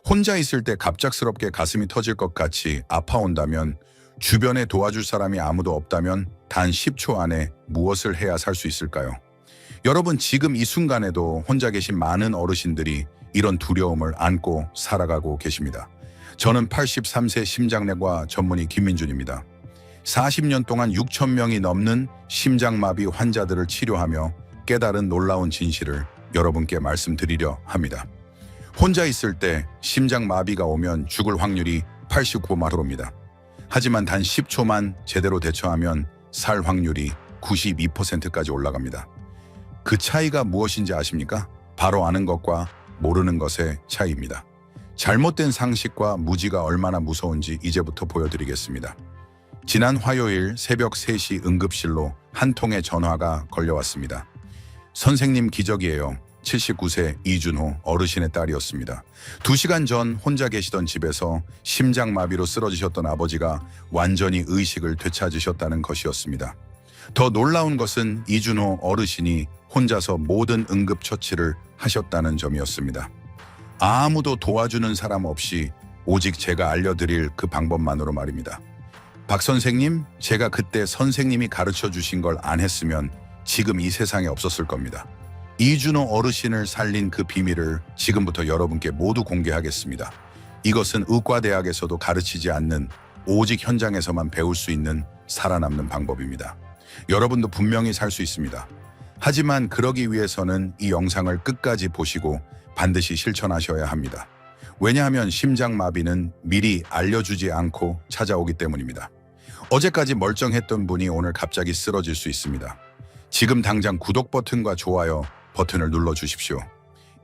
혼자 있을 때 갑작스럽게 가슴이 터질 것 같이 아파온다면, 주변에 도와줄 사람이 아무도 없다면 단 10초 안에 무엇을 해야 살 수 있을까요? 여러분, 지금 이 순간에도 혼자 계신 많은 어르신들이 이런 두려움을 안고 살아가고 계십니다. 저는 83세 심장내과 전문의 김민준입니다. 40년 동안 6천 명이 넘는 심장마비 환자들을 치료하며 깨달은 놀라운 진실을 여러분께 말씀드리려 합니다. 혼자 있을 때 심장마비가 오면 죽을 확률이 89%입니다. 하지만 단 10초만 제대로 대처하면 살 확률이 92%까지 올라갑니다. 그 차이가 무엇인지 아십니까? 바로 아는 것과 모르는 것의 차이입니다. 잘못된 상식과 무지가 얼마나 무서운지 이제부터 보여드리겠습니다. 지난 화요일 새벽 3시 응급실로 한 통의 전화가 걸려왔습니다. 선생님, 기적이에요. 79세 이준호 어르신의 딸이었습니다. 2시간 전 혼자 계시던 집에서 심장마비로 쓰러지셨던 아버지가 완전히 의식을 되찾으셨다는 것이었습니다. 더 놀라운 것은 이준호 어르신이 혼자서 모든 응급처치를 하셨다는 점이었습니다. 아무도 도와주는 사람 없이 오직 제가 알려드릴 그 방법만으로 말입니다. 박 선생님, 제가 그때 선생님이 가르쳐 주신 걸 안 했으면 지금 이 세상에 없었을 겁니다. 이준호 어르신을 살린 그 비밀을 지금부터 여러분께 모두 공개하겠습니다. 이것은 의과대학에서도 가르치지 않는, 오직 현장에서만 배울 수 있는 살아남는 방법입니다. 여러분도 분명히 살 수 있습니다. 하지만 그러기 위해서는 이 영상을 끝까지 보시고 반드시 실천하셔야 합니다. 왜냐하면 심장마비는 미리 알려주지 않고 찾아오기 때문입니다. 어제까지 멀쩡했던 분이 오늘 갑자기 쓰러질 수 있습니다. 지금 당장 구독 버튼과 좋아요 버튼을 눌러주십시오.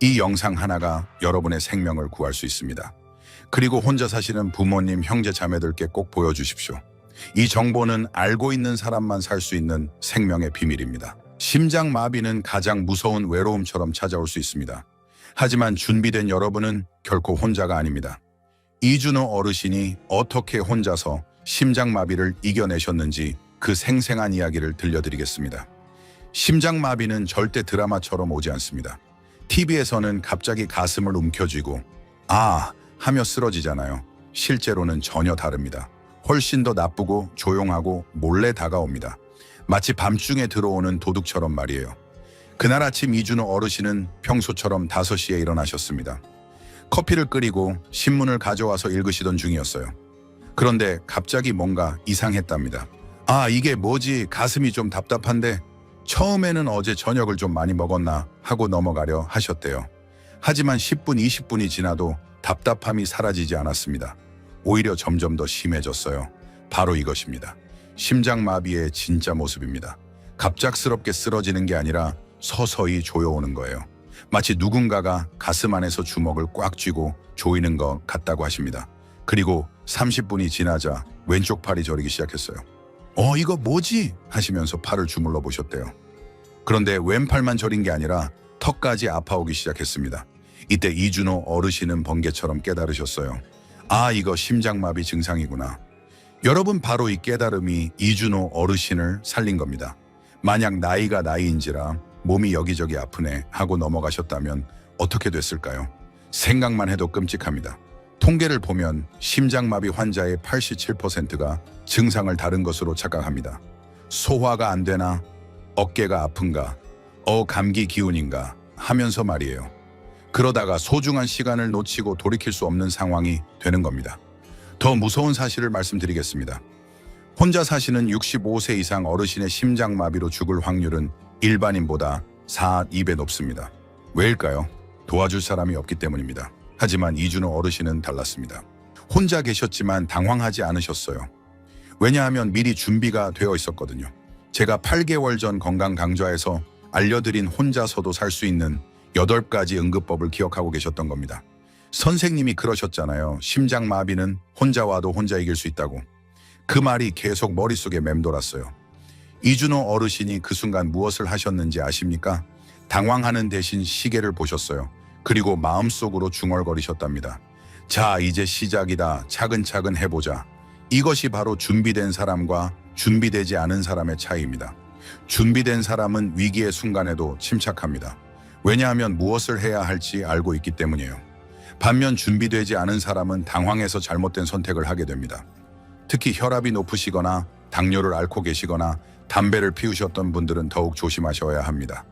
이 영상 하나가 여러분의 생명을 구할 수 있습니다. 그리고 혼자 사시는 부모님, 형제, 자매들께 꼭 보여주십시오. 이 정보는 알고 있는 사람만 살 수 있는 생명의 비밀입니다. 심장마비는 가장 무서운 외로움처럼 찾아올 수 있습니다. 하지만 준비된 여러분은 결코 혼자가 아닙니다. 이준호 어르신이 어떻게 혼자서 심장마비를 이겨내셨는지 그 생생한 이야기를 들려드리겠습니다. 심장마비는 절대 드라마처럼 오지 않습니다. TV에서는 갑자기 가슴을 움켜쥐고 아 하며 쓰러지잖아요. 실제로는 전혀 다릅니다. 훨씬 더 나쁘고 조용하고 몰래 다가옵니다. 마치 밤중에 들어오는 도둑처럼 말이에요. 그날 아침 이준호 어르신은 평소처럼 5시에 일어나셨습니다. 커피를 끓이고 신문을 가져와서 읽으시던 중이었어요. 그런데 갑자기 뭔가 이상했답니다. 아, 이게 뭐지? 가슴이 좀 답답한데? 처음에는 어제 저녁을 좀 많이 먹었나 하고 넘어가려 하셨대요. 하지만 10분, 20분이 지나도 답답함이 사라지지 않았습니다. 오히려 점점 더 심해졌어요. 바로 이것입니다. 심장마비의 진짜 모습입니다. 갑작스럽게 쓰러지는 게 아니라 서서히 조여오는 거예요. 마치 누군가가 가슴 안에서 주먹을 꽉 쥐고 조이는 것 같다고 하십니다. 그리고 30분이 지나자 왼쪽 팔이 저리기 시작했어요. 이거 뭐지? 하시면서 팔을 주물러 보셨대요. 그런데 왼팔만 저린 게 아니라 턱까지 아파오기 시작했습니다. 이때 이준호 어르신은 번개처럼 깨달으셨어요. 아, 이거 심장마비 증상이구나. 여러분, 바로 이 깨달음이 이준호 어르신을 살린 겁니다. 만약 나이가 나이인지라 몸이 여기저기 아프네 하고 넘어가셨다면 어떻게 됐을까요? 생각만 해도 끔찍합니다. 통계를 보면 심장마비 환자의 87%가 증상을 다른 것으로 착각합니다. 소화가 안 되나? 어깨가 아픈가? 감기 기운인가? 하면서 말이에요. 그러다가 소중한 시간을 놓치고 돌이킬 수 없는 상황이 되는 겁니다. 더 무서운 사실을 말씀드리겠습니다. 혼자 사시는 65세 이상 어르신의 심장마비로 죽을 확률은 일반인보다 4~2배 높습니다. 왜일까요? 도와줄 사람이 없기 때문입니다. 하지만 이준호 어르신은 달랐습니다. 혼자 계셨지만 당황하지 않으셨어요. 왜냐하면 미리 준비가 되어 있었거든요. 제가 8개월 전 건강 강좌에서 알려드린 혼자서도 살 수 있는 8가지 응급법을 기억하고 계셨던 겁니다. 선생님이 그러셨잖아요. 심장마비는 혼자 와도 혼자 이길 수 있다고. 그 말이 계속 머릿속에 맴돌았어요. 이준호 어르신이 그 순간 무엇을 하셨는지 아십니까? 당황하는 대신 시계를 보셨어요. 그리고 마음속으로 중얼거리셨답니다. 자, 이제 시작이다. 차근차근 해보자. 이것이 바로 준비된 사람과 준비되지 않은 사람의 차이입니다. 준비된 사람은 위기의 순간에도 침착합니다. 왜냐하면 무엇을 해야 할지 알고 있기 때문이에요. 반면 준비되지 않은 사람은 당황해서 잘못된 선택을 하게 됩니다. 특히 혈압이 높으시거나 당뇨를 앓고 계시거나 담배를 피우셨던 분들은 더욱 조심하셔야 합니다.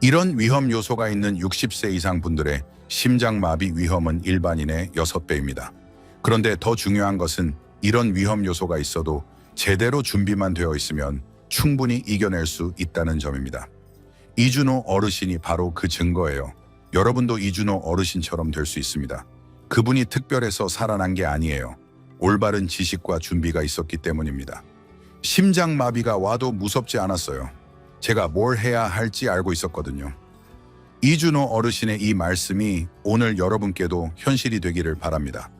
이런 위험 요소가 있는 60세 이상 분들의 심장마비 위험은 일반인의 6배입니다. 그런데 더 중요한 것은 이런 위험 요소가 있어도 제대로 준비만 되어 있으면 충분히 이겨낼 수 있다는 점입니다. 이준호 어르신이 바로 그 증거예요. 여러분도 이준호 어르신처럼 될 수 있습니다. 그분이 특별해서 살아난 게 아니에요. 올바른 지식과 준비가 있었기 때문입니다. 심장마비가 와도 무섭지 않았어요. 제가 뭘 해야 할지 알고 있었거든요. 이준호 어르신의 이 말씀이 오늘 여러분께도 현실이 되기를 바랍니다.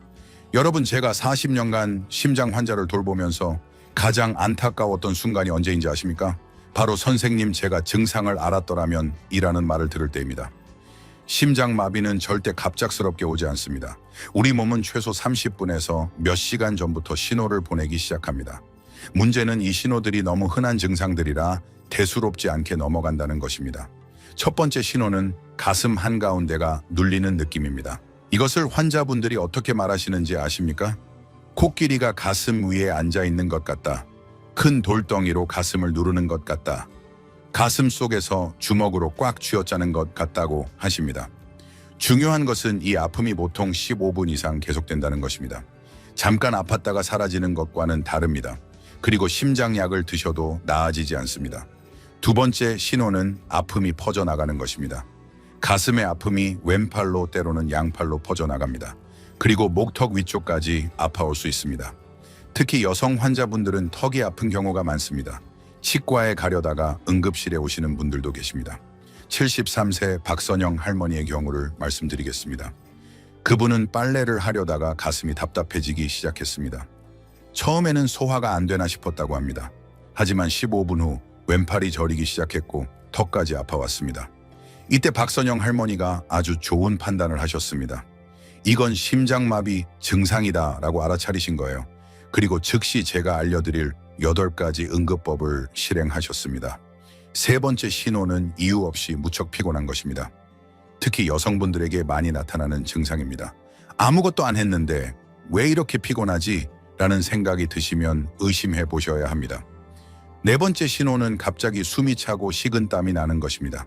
여러분, 제가 40년간 심장 환자를 돌보면서 가장 안타까웠던 순간이 언제인지 아십니까? 바로 선생님, 제가 증상을 알았더라면 이라는 말을 들을 때입니다. 심장마비는 절대 갑작스럽게 오지 않습니다. 우리 몸은 최소 30분에서 몇 시간 전부터 신호를 보내기 시작합니다. 문제는 이 신호들이 너무 흔한 증상들이라 대수롭지 않게 넘어간다는 것입니다. 첫 번째 신호는 가슴 한가운데가 눌리는 느낌입니다. 이것을 환자분들이 어떻게 말하시는지 아십니까? 코끼리가 가슴 위에 앉아 있는 것 같다. 큰 돌덩이로 가슴을 누르는 것 같다. 가슴 속에서 주먹으로 꽉 쥐어짜는 것 같다고 하십니다. 중요한 것은 이 아픔이 보통 15분 이상 계속된다는 것입니다. 잠깐 아팠다가 사라지는 것과는 다릅니다. 그리고 심장약을 드셔도 나아지지 않습니다. 두 번째 신호는 아픔이 퍼져나가는 것입니다. 가슴의 아픔이 왼팔로 때로는 양팔로 퍼져나갑니다. 그리고 목턱 위쪽까지 아파올 수 있습니다. 특히 여성 환자분들은 턱이 아픈 경우가 많습니다. 치과에 가려다가 응급실에 오시는 분들도 계십니다. 73세 박선영 할머니의 경우를 말씀드리겠습니다. 그분은 빨래를 하려다가 가슴이 답답해지기 시작했습니다. 처음에는 소화가 안 되나 싶었다고 합니다. 하지만 15분 후 왼팔이 저리기 시작했고 턱까지 아파왔습니다. 이때 박선영 할머니가 아주 좋은 판단을 하셨습니다. 이건 심장마비 증상이다라고 알아차리신 거예요. 그리고 즉시 제가 알려드릴 8가지 응급법을 실행하셨습니다. 세 번째 신호는 이유 없이 무척 피곤한 것입니다. 특히 여성분들에게 많이 나타나는 증상입니다. 아무것도 안 했는데 왜 이렇게 피곤하지? 라는 생각이 드시면 의심해 보셔야 합니다. 네 번째 신호는 갑자기 숨이 차고 식은땀이 나는 것입니다.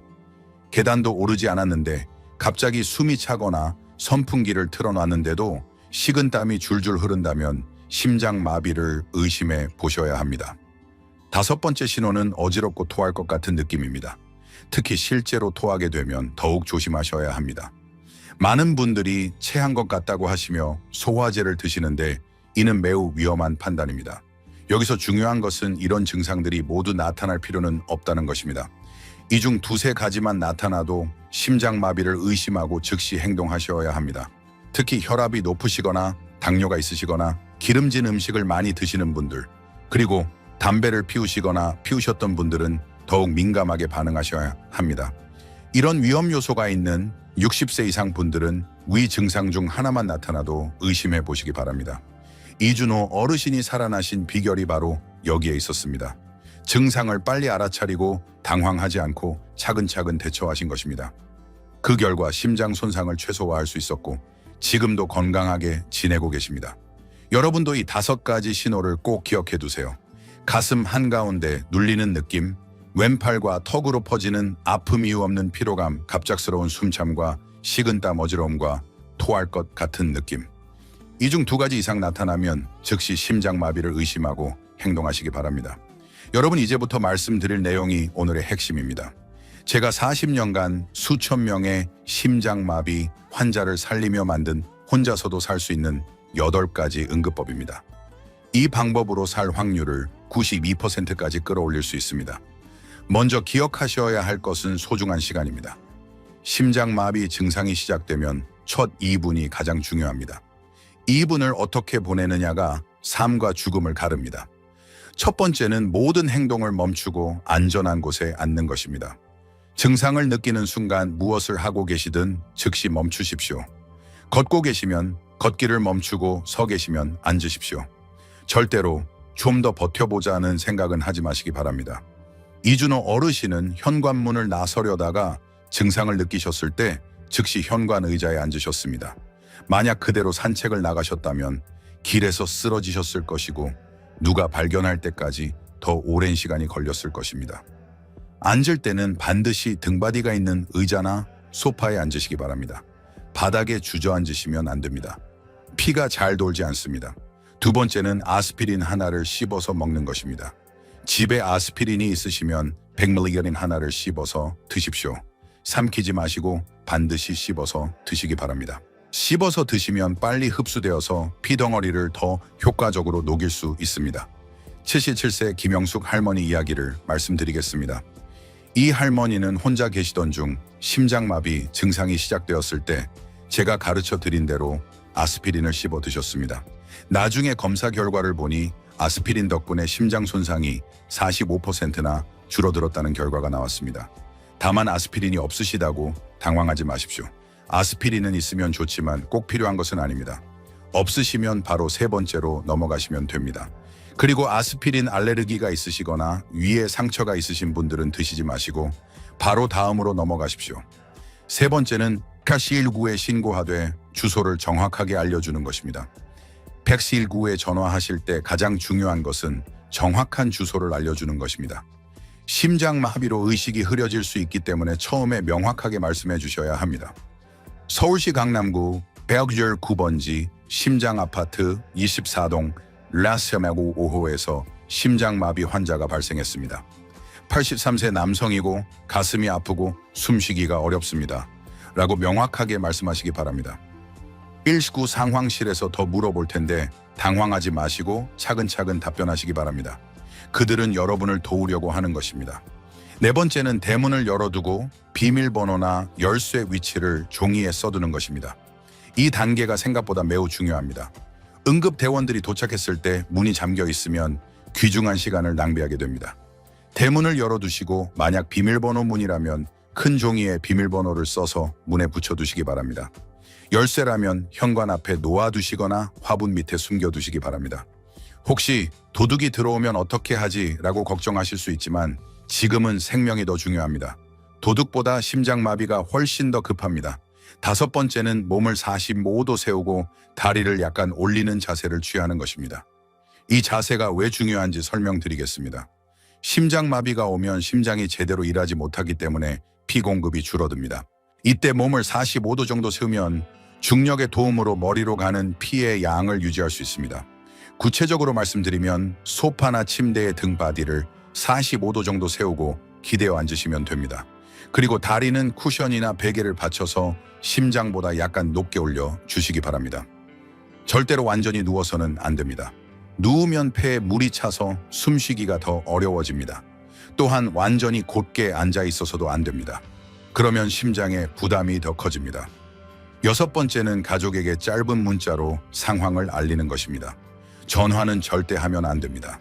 계단도 오르지 않았는데 갑자기 숨이 차거나 선풍기를 틀어놨는데도 식은땀이 줄줄 흐른다면 심장마비를 의심해 보셔야 합니다. 다섯 번째 신호는 어지럽고 토할 것 같은 느낌입니다. 특히 실제로 토하게 되면 더욱 조심하셔야 합니다. 많은 분들이 체한 것 같다고 하시며 소화제를 드시는데 이는 매우 위험한 판단입니다. 여기서 중요한 것은 이런 증상들이 모두 나타날 필요는 없다는 것입니다. 이 중 두세 가지만 나타나도 심장마비를 의심하고 즉시 행동하셔야 합니다. 특히 혈압이 높으시거나 당뇨가 있으시거나 기름진 음식을 많이 드시는 분들, 그리고 담배를 피우시거나 피우셨던 분들은 더욱 민감하게 반응하셔야 합니다. 이런 위험 요소가 있는 60세 이상 분들은 위 증상 중 하나만 나타나도 의심해 보시기 바랍니다. 이준호 어르신이 살아나신 비결이 바로 여기에 있었습니다. 증상을 빨리 알아차리고 당황하지 않고 차근차근 대처하신 것입니다. 그 결과 심장 손상을 최소화할 수 있었고 지금도 건강하게 지내고 계십니다. 여러분도 이 5가지 신호를 꼭 기억해 두세요. 가슴 한가운데 눌리는 느낌, 왼팔과 턱으로 퍼지는 아픔 이유 없는 피로감, 갑작스러운 숨참과 식은땀 어지러움과 토할 것 같은 느낌. 이 중 2가지 이상 나타나면 즉시 심장마비를 의심하고 행동하시기 바랍니다. 여러분, 이제부터 말씀드릴 내용이 오늘의 핵심입니다. 제가 40년간 수천 명의 심장마비 환자를 살리며 만든 혼자서도 살 수 있는 8가지 응급법입니다. 이 방법으로 살 확률을 92%까지 끌어올릴 수 있습니다. 먼저 기억하셔야 할 것은 소중한 시간입니다. 심장마비 증상이 시작되면 첫 2분이 가장 중요합니다. 2분을 어떻게 보내느냐가 삶과 죽음을 가릅니다. 첫 번째는 모든 행동을 멈추고 안전한 곳에 앉는 것입니다. 증상을 느끼는 순간 무엇을 하고 계시든 즉시 멈추십시오. 걷고 계시면 걷기를 멈추고 서 계시면 앉으십시오. 절대로 좀 더 버텨보자는 생각은 하지 마시기 바랍니다. 이준호 어르신은 현관문을 나서려다가 증상을 느끼셨을 때 즉시 현관 의자에 앉으셨습니다. 만약 그대로 산책을 나가셨다면 길에서 쓰러지셨을 것이고 누가 발견할 때까지 더 오랜 시간이 걸렸을 것입니다. 앉을 때는 반드시 등받이가 있는 의자나 소파에 앉으시기 바랍니다. 바닥에 주저앉으시면 안 됩니다. 피가 잘 돌지 않습니다. 두 번째는 아스피린 하나를 씹어서 먹는 것입니다. 집에 아스피린이 있으시면 100mg인 하나를 씹어서 드십시오. 삼키지 마시고 반드시 씹어서 드시기 바랍니다. 씹어서 드시면 빨리 흡수되어서 피덩어리를 더 효과적으로 녹일 수 있습니다. 77세 김영숙 할머니 이야기를 말씀드리겠습니다. 이 할머니는 혼자 계시던 중 심장마비 증상이 시작되었을 때 제가 가르쳐 드린 대로 아스피린을 씹어 드셨습니다. 나중에 검사 결과를 보니 아스피린 덕분에 심장 손상이 45%나 줄어들었다는 결과가 나왔습니다. 다만 아스피린이 없으시다고 당황하지 마십시오. 아스피린은 있으면 좋지만 꼭 필요한 것은 아닙니다. 없으시면 바로 세 번째로 넘어가시면 됩니다. 그리고 아스피린 알레르기가 있으시거나 위에 상처가 있으신 분들은 드시지 마시고 바로 다음으로 넘어가십시오. 세 번째는 119에 신고하되 주소를 정확하게 알려주는 것입니다. 119에 전화하실 때 가장 중요한 것은 정확한 주소를 알려주는 것입니다. 심장마비로 의식이 흐려질 수 있기 때문에 처음에 명확하게 말씀해 주셔야 합니다. 서울시 강남구 백열 9번지 심장아파트 24동 라스메고 5호에서 심장마비 환자가 발생했습니다. 83세 남성이고 가슴이 아프고 숨쉬기가 어렵습니다. 라고 명확하게 말씀하시기 바랍니다. 119 상황실에서 더 물어볼 텐데 당황하지 마시고 차근차근 답변하시기 바랍니다. 그들은 여러분을 도우려고 하는 것입니다. 네 번째는 대문을 열어두고 비밀번호나 열쇠 위치를 종이에 써두는 것입니다. 이 단계가 생각보다 매우 중요합니다. 응급대원들이 도착했을 때 문이 잠겨 있으면 귀중한 시간을 낭비하게 됩니다. 대문을 열어두시고 만약 비밀번호 문이라면 큰 종이에 비밀번호를 써서 문에 붙여두시기 바랍니다. 열쇠라면 현관 앞에 놓아두시거나 화분 밑에 숨겨두시기 바랍니다. 혹시 도둑이 들어오면 어떻게 하지? 라고 걱정하실 수 있지만 지금은 생명이 더 중요합니다. 도둑보다 심장마비가 훨씬 더 급합니다. 다섯 번째는 몸을 45도 세우고 다리를 약간 올리는 자세를 취하는 것입니다. 이 자세가 왜 중요한지 설명드리겠습니다. 심장마비가 오면 심장이 제대로 일하지 못하기 때문에 피 공급이 줄어듭니다. 이때 몸을 45도 정도 세우면 중력의 도움으로 머리로 가는 피의 양을 유지할 수 있습니다. 구체적으로 말씀드리면 소파나 침대의 등바디를 45도 정도 세우고 기대어 앉으시면 됩니다. 그리고 다리는 쿠션이나 베개를 받쳐서 심장보다 약간 높게 올려 주시기 바랍니다. 절대로 완전히 누워서는 안 됩니다. 누우면 폐에 물이 차서 숨쉬기가 더 어려워집니다. 또한 완전히 곧게 앉아 있어서도 안 됩니다. 그러면 심장에 부담이 더 커집니다. 여섯 번째는 가족에게 짧은 문자로 상황을 알리는 것입니다. 전화는 절대 하면 안 됩니다.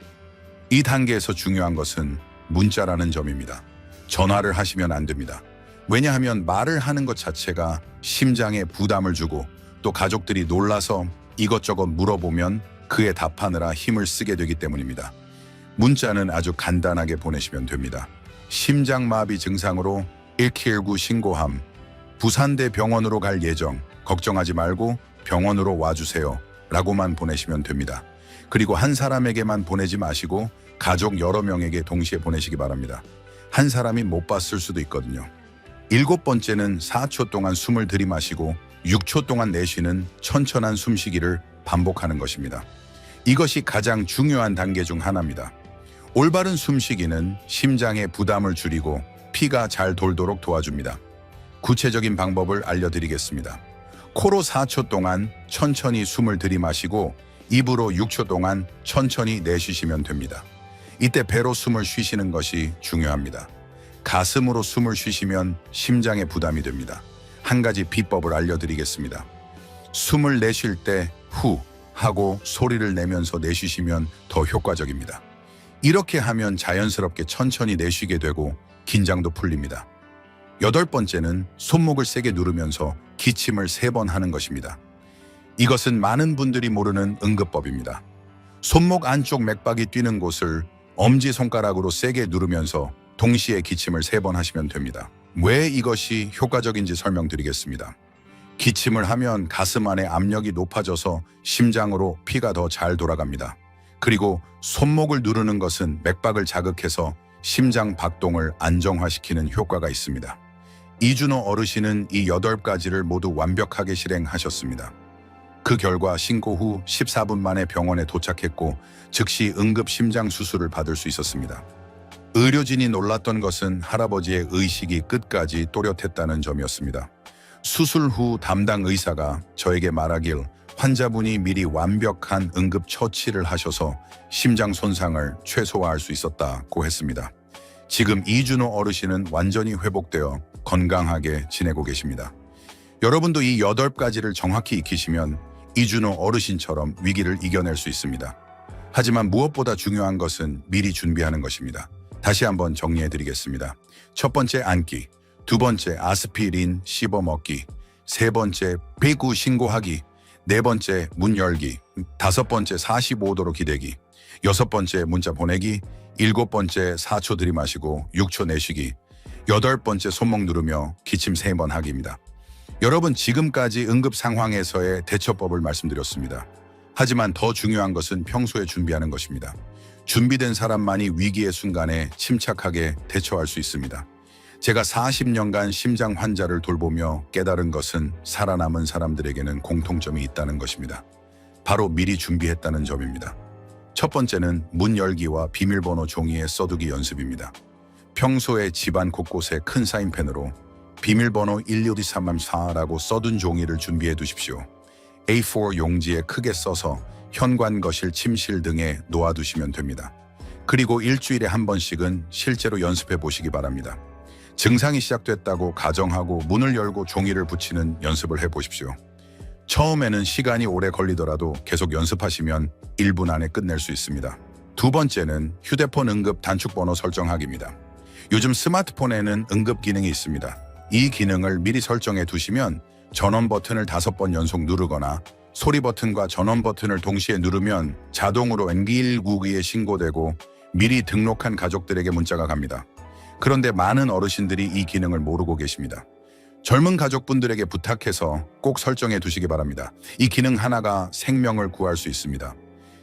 이 단계에서 중요한 것은 문자라는 점입니다. 전화를 하시면 안 됩니다. 왜냐하면 말을 하는 것 자체가 심장에 부담을 주고 또 가족들이 놀라서 이것저것 물어보면 그에 답하느라 힘을 쓰게 되기 때문입니다. 문자는 아주 간단하게 보내시면 됩니다. 심장마비 증상으로 119 신고함, 부산대 병원으로 갈 예정, 걱정하지 말고 병원으로 와주세요 라고만 보내시면 됩니다. 그리고 한 사람에게만 보내지 마시고 가족 여러 명에게 동시에 보내시기 바랍니다. 한 사람이 못 봤을 수도 있거든요. 일곱 번째는 4초 동안 숨을 들이마시고 6초 동안 내쉬는 천천한 숨쉬기를 반복하는 것입니다. 이것이 가장 중요한 단계 중 하나입니다. 올바른 숨쉬기는 심장의 부담을 줄이고 피가 잘 돌도록 도와줍니다. 구체적인 방법을 알려드리겠습니다. 코로 4초 동안 천천히 숨을 들이마시고 입으로 6초 동안 천천히 내쉬시면 됩니다. 이때 배로 숨을 쉬시는 것이 중요합니다. 가슴으로 숨을 쉬시면 심장에 부담이 됩니다. 한 가지 비법을 알려드리겠습니다. 숨을 내쉴 때 후 하고 소리를 내면서 내쉬시면 더 효과적입니다. 이렇게 하면 자연스럽게 천천히 내쉬게 되고 긴장도 풀립니다. 여덟 번째는 손목을 세게 누르면서 기침을 3번 하는 것입니다. 이것은 많은 분들이 모르는 응급법입니다. 손목 안쪽 맥박이 뛰는 곳을 엄지손가락으로 세게 누르면서 동시에 기침을 3번 하시면 됩니다. 왜 이것이 효과적인지 설명드리겠습니다. 기침을 하면 가슴 안에 압력이 높아져서 심장으로 피가 더 잘 돌아갑니다. 그리고 손목을 누르는 것은 맥박을 자극해서 심장 박동을 안정화시키는 효과가 있습니다. 이준호 어르신은 이 8가지를 모두 완벽하게 실행하셨습니다. 그 결과 신고 후 14분 만에 병원에 도착했고 즉시 응급 심장 수술을 받을 수 있었습니다. 의료진이 놀랐던 것은 할아버지의 의식이 끝까지 또렷했다는 점이었습니다. 수술 후 담당 의사가 저에게 말하길 환자분이 미리 완벽한 응급 처치를 하셔서 심장 손상을 최소화할 수 있었다고 했습니다. 지금 이준호 어르신은 완전히 회복되어 건강하게 지내고 계십니다. 여러분도 이 8가지를 정확히 익히시면 이준호 어르신처럼 위기를 이겨낼 수 있습니다. 하지만 무엇보다 중요한 것은 미리 준비하는 것입니다. 다시 한번 정리해 드리겠습니다. 첫 번째 앉기, 두 번째 아스피린 씹어 먹기, 세 번째 폐구 신고하기, 네 번째 문 열기, 다섯 번째 45도로 기대기, 여섯 번째 문자 보내기, 일곱 번째 4초 들이마시고 6초 내쉬기, 여덟 번째 손목 누르며 기침 3번 하기입니다. 여러분, 지금까지 응급 상황에서의 대처법을 말씀드렸습니다. 하지만 더 중요한 것은 평소에 준비하는 것입니다. 준비된 사람만이 위기의 순간에 침착하게 대처할 수 있습니다. 제가 40년간 심장 환자를 돌보며 깨달은 것은 살아남은 사람들에게는 공통점이 있다는 것입니다. 바로 미리 준비했다는 점입니다. 첫 번째는 문 열기와 비밀번호 종이에 써두기 연습입니다. 평소에 집안 곳곳에 큰 사인펜으로 비밀번호 1234라고 써둔 종이를 준비해 두십시오. A4 용지에 크게 써서 현관거실, 침실 등에 놓아두시면 됩니다. 그리고 일주일에 한 번씩은 실제로 연습해 보시기 바랍니다. 증상이 시작됐다고 가정하고 문을 열고 종이를 붙이는 연습을 해보십시오. 처음에는 시간이 오래 걸리더라도 계속 연습하시면 1분 안에 끝낼 수 있습니다. 두 번째는 휴대폰 응급 단축번호 설정하기입니다. 요즘 스마트폰에는 응급 기능이 있습니다. 이 기능을 미리 설정해 두시면 전원 버튼을 5번 연속 누르거나 소리 버튼과 전원 버튼을 동시에 누르면 자동으로 119에 신고되고 미리 등록한 가족들에게 문자가 갑니다. 그런데 많은 어르신들이 이 기능을 모르고 계십니다. 젊은 가족분들에게 부탁해서 꼭 설정해 두시기 바랍니다. 이 기능 하나가 생명을 구할 수 있습니다.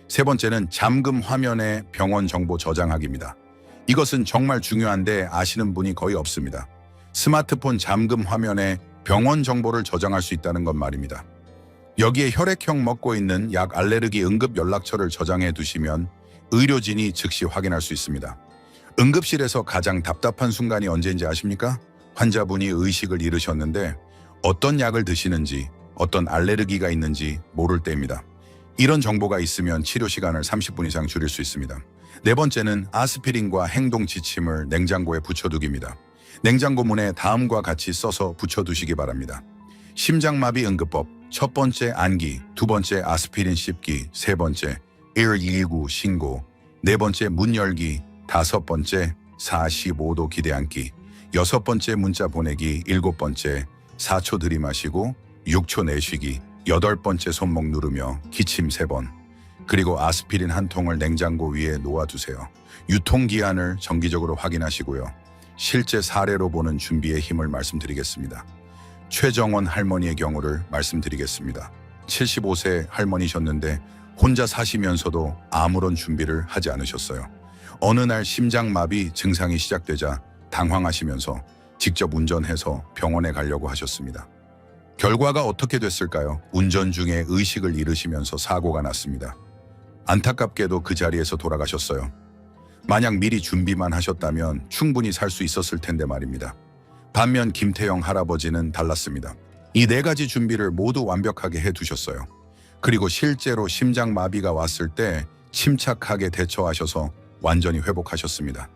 세 번째는 잠금 화면에 병원 정보 저장하기입니다. 이것은 정말 중요한데 아시는 분이 거의 없습니다. 스마트폰 잠금 화면에 병원 정보를 저장할 수 있다는 건 말입니다. 여기에 혈액형 먹고 있는 약 알레르기 응급 연락처를 저장해 두시면 의료진이 즉시 확인할 수 있습니다. 응급실에서 가장 답답한 순간이 언제인지 아십니까? 환자분이 의식을 잃으셨는데 어떤 약을 드시는지, 어떤 알레르기가 있는지 모를 때입니다. 이런 정보가 있으면 치료 시간을 30분 이상 줄일 수 있습니다. 네 번째는 아스피린과 행동 지침을 냉장고에 붙여두기입니다. 냉장고 문에 다음과 같이 써서 붙여두시기 바랍니다. 심장마비 응급법, 첫 번째 안기, 두 번째 아스피린 씹기, 세 번째 119 신고, 네 번째 문 열기, 다섯 번째 45도 기대 앉기, 여섯 번째 문자 보내기, 일곱 번째 4초 들이마시고 6초 내쉬기, 여덟 번째 손목 누르며 기침 3번, 그리고 아스피린 한 통을 냉장고 위에 놓아두세요. 유통기한을 정기적으로 확인하시고요. 실제 사례로 보는 준비의 힘을 말씀드리겠습니다. 최정원 할머니의 경우를 말씀드리겠습니다. 75세 할머니셨는데 혼자 사시면서도 아무런 준비를 하지 않으셨어요. 어느 날 심장마비 증상이 시작되자 당황하시면서 직접 운전해서 병원에 가려고 하셨습니다. 결과가 어떻게 됐을까요? 운전 중에 의식을 잃으시면서 사고가 났습니다. 안타깝게도 그 자리에서 돌아가셨어요. 만약 미리 준비만 하셨다면 충분히 살 수 있었을 텐데 말입니다. 반면 김태영 할아버지는 달랐습니다. 이 4가지 준비를 모두 완벽하게 해두셨어요. 그리고 실제로 심장마비가 왔을 때 침착하게 대처하셔서 완전히 회복하셨습니다.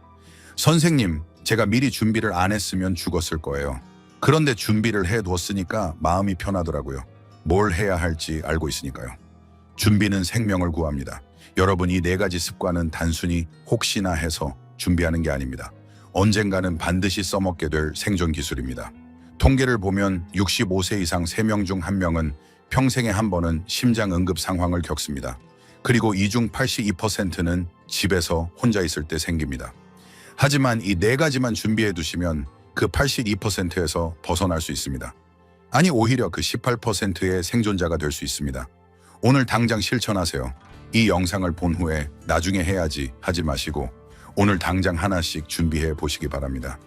선생님, 제가 미리 준비를 안 했으면 죽었을 거예요. 그런데 준비를 해뒀으니까 마음이 편하더라고요. 뭘 해야 할지 알고 있으니까요. 준비는 생명을 구합니다. 여러분, 이 4가지 습관은 단순히 혹시나 해서 준비하는 게 아닙니다. 언젠가는 반드시 써먹게 될 생존 기술입니다. 통계를 보면 65세 이상 3명 중 1명은 평생에 한 번은 심장 응급 상황을 겪습니다. 그리고 이 중 82%는 집에서 혼자 있을 때 생깁니다. 하지만 이 4가지만 준비해 두시면 그 82%에서 벗어날 수 있습니다. 아니 오히려 그 18%의 생존자가 될 수 있습니다. 오늘 당장 실천하세요. 이 영상을 본 후에 나중에 해야지 하지 마시고 오늘 당장 하나씩 준비해 보시기 바랍니다.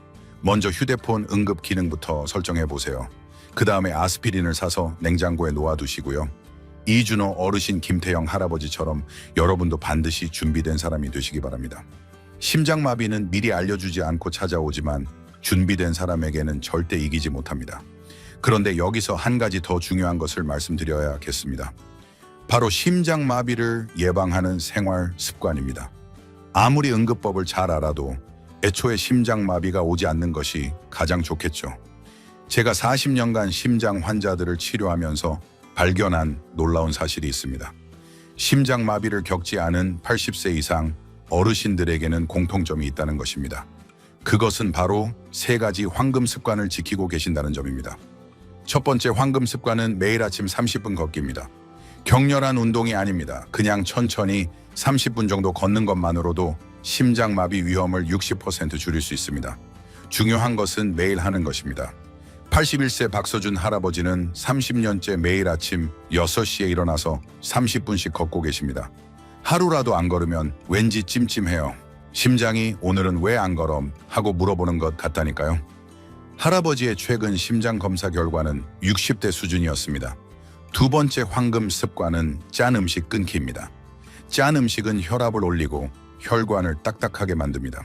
먼저 휴대폰 응급 기능부터 설정해 보세요. 그 다음에 아스피린을 사서 냉장고에 놓아두시고요. 이준호 어르신 김태형 할아버지처럼 여러분도 반드시 준비된 사람이 되시기 바랍니다. 심장마비는 미리 알려주지 않고 찾아오지만 준비된 사람에게는 절대 이기지 못합니다. 그런데 여기서 한 가지 더 중요한 것을 말씀드려야겠습니다. 바로 심장마비를 예방하는 생활 습관입니다. 아무리 응급법을 잘 알아도 애초에 심장마비가 오지 않는 것이 가장 좋겠죠. 제가 40년간 심장 환자들을 치료하면서 발견한 놀라운 사실이 있습니다. 심장마비를 겪지 않은 80세 이상 어르신들에게는 공통점이 있다는 것입니다. 그것은 바로 3가지 황금 습관을 지키고 계신다는 점입니다. 첫 번째 황금 습관은 매일 아침 30분 걷기입니다. 격렬한 운동이 아닙니다. 그냥 천천히 30분 정도 걷는 것만으로도 심장마비 위험을 60% 줄일 수 있습니다. 중요한 것은 매일 하는 것입니다. 81세 박서준 할아버지는 30년째 매일 아침 6시에 일어나서 30분씩 걷고 계십니다. 하루라도 안 걸으면 왠지 찜찜해요. 심장이 오늘은 왜 안 걸음? 하고 물어보는 것 같다니까요. 할아버지의 최근 심장 검사 결과는 60대 수준이었습니다. 두 번째 황금 습관은 짠 음식 끊기입니다. 짠 음식은 혈압을 올리고 혈관을 딱딱하게 만듭니다.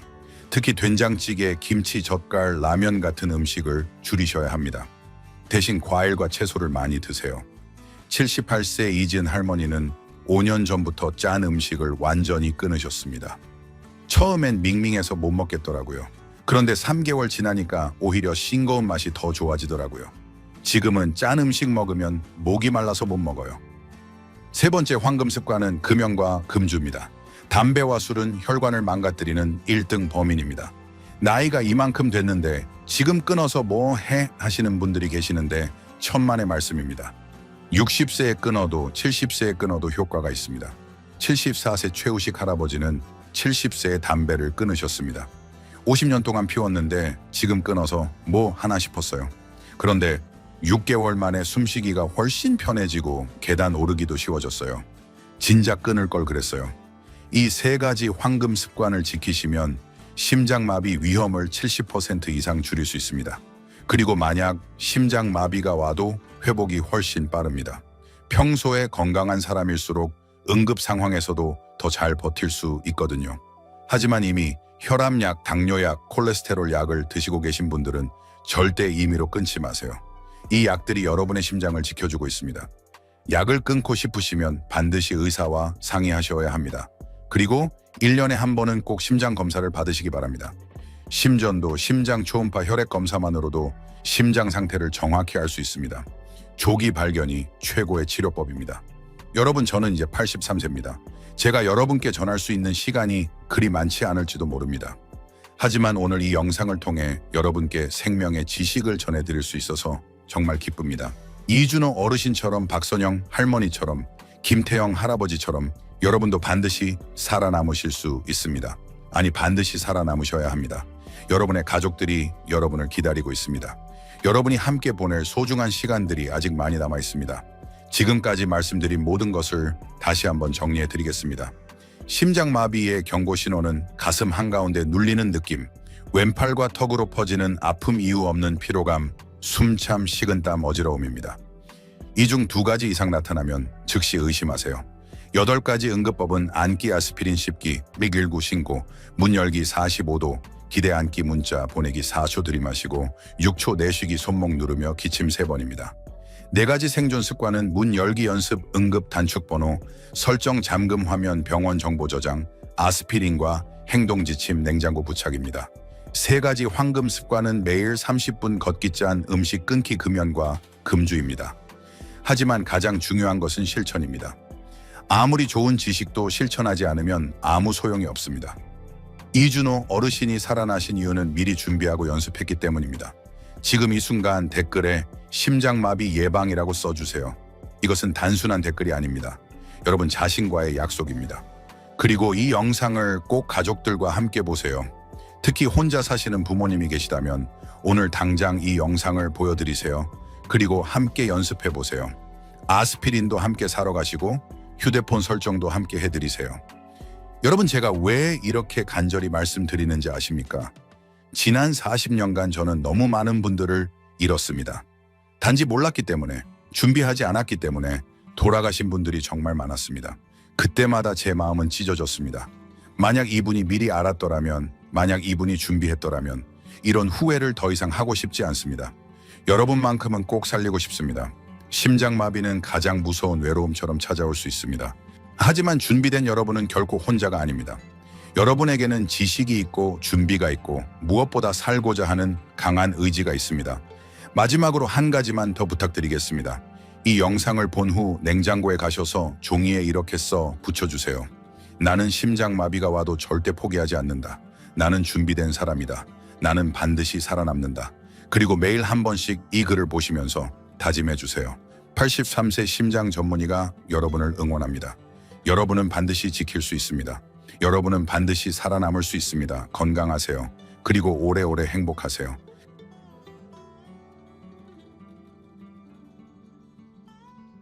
특히 된장찌개, 김치, 젓갈, 라면 같은 음식을 줄이셔야 합니다. 대신 과일과 채소를 많이 드세요. 78세 이지은 할머니는 5년 전부터 짠 음식을 완전히 끊으셨습니다. 처음엔 밍밍해서 못 먹겠더라고요. 그런데 3개월 지나니까 오히려 싱거운 맛이 더 좋아지더라고요. 지금은 짠 음식 먹으면 목이 말라서 못 먹어요. 세 번째 황금 습관은 금연과 금주입니다. 담배와 술은 혈관을 망가뜨리는 1등 범인입니다. 나이가 이만큼 됐는데 지금 끊어서 뭐 해? 하시는 분들이 계시는데 천만의 말씀입니다. 60세에 끊어도 70세에 끊어도 효과가 있습니다. 74세 최우식 할아버지는 70세에 담배를 끊으셨습니다. 50년 동안 피웠는데 지금 끊어서 뭐 하나 싶었어요. 그런데 6개월 만에 숨쉬기가 훨씬 편해지고 계단 오르기도 쉬워졌어요. 진작 끊을 걸 그랬어요. 이 3가지 황금 습관을 지키시면 심장마비 위험을 70% 이상 줄일 수 있습니다. 그리고 만약 심장마비가 와도 회복이 훨씬 빠릅니다. 평소에 건강한 사람일수록 응급 상황에서도 더 잘 버틸 수 있거든요. 하지만 이미 혈압약, 당뇨약, 콜레스테롤 약을 드시고 계신 분들은 절대 임의로 끊지 마세요. 이 약들이 여러분의 심장을 지켜주고 있습니다. 약을 끊고 싶으시면 반드시 의사와 상의하셔야 합니다. 그리고 1년에 한 번은 꼭 심장 검사를 받으시기 바랍니다. 심전도, 심장 초음파 혈액 검사만으로도 심장 상태를 정확히 알 수 있습니다. 조기 발견이 최고의 치료법입니다. 여러분, 저는 이제 83세입니다. 제가 여러분께 전할 수 있는 시간이 그리 많지 않을지도 모릅니다. 하지만 오늘 이 영상을 통해 여러분께 생명의 지식을 전해드릴 수 있어서 정말 기쁩니다. 이준호 어르신처럼, 박선영 할머니처럼, 김태형 할아버지처럼 여러분도 반드시 살아남으실 수 있습니다. 아니, 반드시 살아남으셔야 합니다. 여러분의 가족들이 여러분을 기다리고 있습니다. 여러분이 함께 보낼 소중한 시간들이 아직 많이 남아 있습니다. 지금까지 말씀드린 모든 것을 다시 한번 정리해 드리겠습니다. 심장마비의 경고 신호는 가슴 한가운데 눌리는 느낌, 왼팔과 턱으로 퍼지는 아픔 이유 없는 피로감, 숨참, 식은땀, 어지러움입니다. 이 중 2가지 이상 나타나면 즉시 의심하세요. 8가지 응급법은 안기, 아스피린 씹기, 119 신고, 문 열기 45도, 기대 안기 문자 보내기 4초 들이마시고 6초 내쉬기 손목 누르며 기침 3번입니다. 4가지 생존 습관은 문 열기 연습, 응급 단축번호, 설정 잠금 화면, 병원 정보 저장, 아스피린과 행동 지침, 냉장고 부착입니다. 3가지 황금 습관은 매일 30분 걷기, 짠 음식 끊기, 금연과 금주입니다. 하지만 가장 중요한 것은 실천입니다. 아무리 좋은 지식도 실천하지 않으면 아무 소용이 없습니다. 이준호 어르신이 살아나신 이유는 미리 준비하고 연습했기 때문입니다. 지금 이 순간 댓글에 심장마비 예방이라고 써주세요. 이것은 단순한 댓글이 아닙니다. 여러분 자신과의 약속입니다. 그리고 이 영상을 꼭 가족들과 함께 보세요. 특히 혼자 사시는 부모님이 계시다면 오늘 당장 이 영상을 보여드리세요. 그리고 함께 연습해 보세요. 아스피린도 함께 사러 가시고 휴대폰 설정도 함께 해드리세요. 여러분, 제가 왜 이렇게 간절히 말씀드리는지 아십니까? 지난 40년간 저는 너무 많은 분들을 잃었습니다. 단지 몰랐기 때문에, 준비하지 않았기 때문에 돌아가신 분들이 정말 많았습니다. 그때마다 제 마음은 찢어졌습니다. 만약 이분이 미리 알았더라면, 만약 이분이 준비했더라면 이런 후회를 더 이상 하고 싶지 않습니다. 여러분만큼은 꼭 살리고 싶습니다. 심장마비는 가장 무서운 외로움처럼 찾아올 수 있습니다. 하지만 준비된 여러분은 결코 혼자가 아닙니다. 여러분에게는 지식이 있고 준비가 있고 무엇보다 살고자 하는 강한 의지가 있습니다. 마지막으로 한 가지만 더 부탁드리겠습니다. 이 영상을 본 후 냉장고에 가셔서 종이에 이렇게 써 붙여주세요. 나는 심장마비가 와도 절대 포기하지 않는다. 나는 준비된 사람이다. 나는 반드시 살아남는다. 그리고 매일 한 번씩 이 글을 보시면서 다짐해 주세요. 83세 심장 전문의가 여러분을 응원합니다. 여러분은 반드시 지킬 수 있습니다. 여러분은 반드시 살아남을 수 있습니다. 건강하세요. 그리고 오래오래 행복하세요.